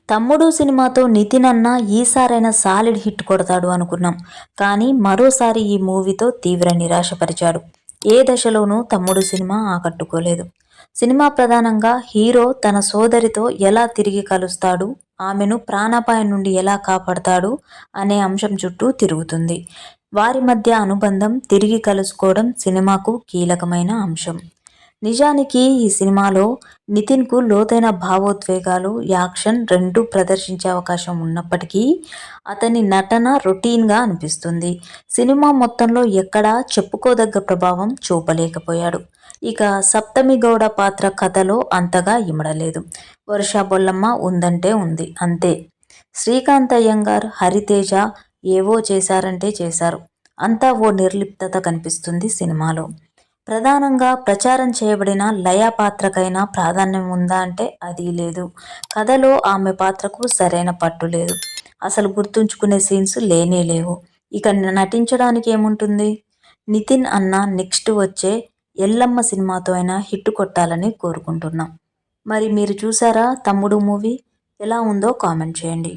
తమ్ముడు సినిమాతో నితిన్ అన్న ఈసారైనా సాలిడ్ హిట్ కొడతాడు అనుకున్నాం. కానీ మరోసారి ఈ మూవీతో తీవ్ర నిరాశపరిచాడు. ఏ దశలోనూ తమ్ముడు సినిమా ఆకట్టుకోలేదు. సినిమా ప్రధానంగా హీరో తన సోదరితో ఎలా తిరిగి కలుస్తాడు, ఆమెను ప్రాణాపాయం నుండి ఎలా కాపాడతాడు అనే అంశం చుట్టూ తిరుగుతుంది. వారి మధ్య అనుబంధం, తిరిగి కలుసుకోవడం సినిమాకు కీలకమైన అంశం. నిజానికి ఈ సినిమాలో నితిన్‌కు లోతైన భావోద్వేగాలు, యాక్షన్ రెండూ ప్రదర్శించే అవకాశం ఉన్నప్పటికీ అతని నటన రొటీన్‌గా అనిపిస్తుంది. సినిమా మొత్తంలో ఎక్కడా చెప్పుకోదగ్గ ప్రభావం చూపలేకపోయాడు. ఇక సప్తమి గౌడ పాత్ర కథలో అంతగా ఇమడలేదు. వర్ష బొల్లమ్మ ఉందంటే ఉంది అంతే. శ్రీకాంత్ అయ్యంగార్, హరితేజ ఏవో చేశారంటే చేశారు. అంతా ఓ నిర్లిప్తత కనిపిస్తుంది సినిమాలో. ప్రధానంగా ప్రచారం చేయబడిన లయ పాత్రకైనా ప్రాధాన్యం ఉందా అంటే అదీ లేదు. కథలో ఆమె పాత్రకు సరైన పట్టు లేదు. అసలు గుర్తుంచుకునే సీన్స్ లేనే లేవు. ఇక నటించడానికి ఏముంటుంది? నితిన్ అన్న నెక్స్ట్ వచ్చే ఎల్లమ్మ సినిమాతో అయినా హిట్ కొట్టాలని కోరుకుంటున్నాం. మరి మీరు చూసారా తమ్ముడు మూవీ? ఎలా ఉందో కామెంట్ చేయండి.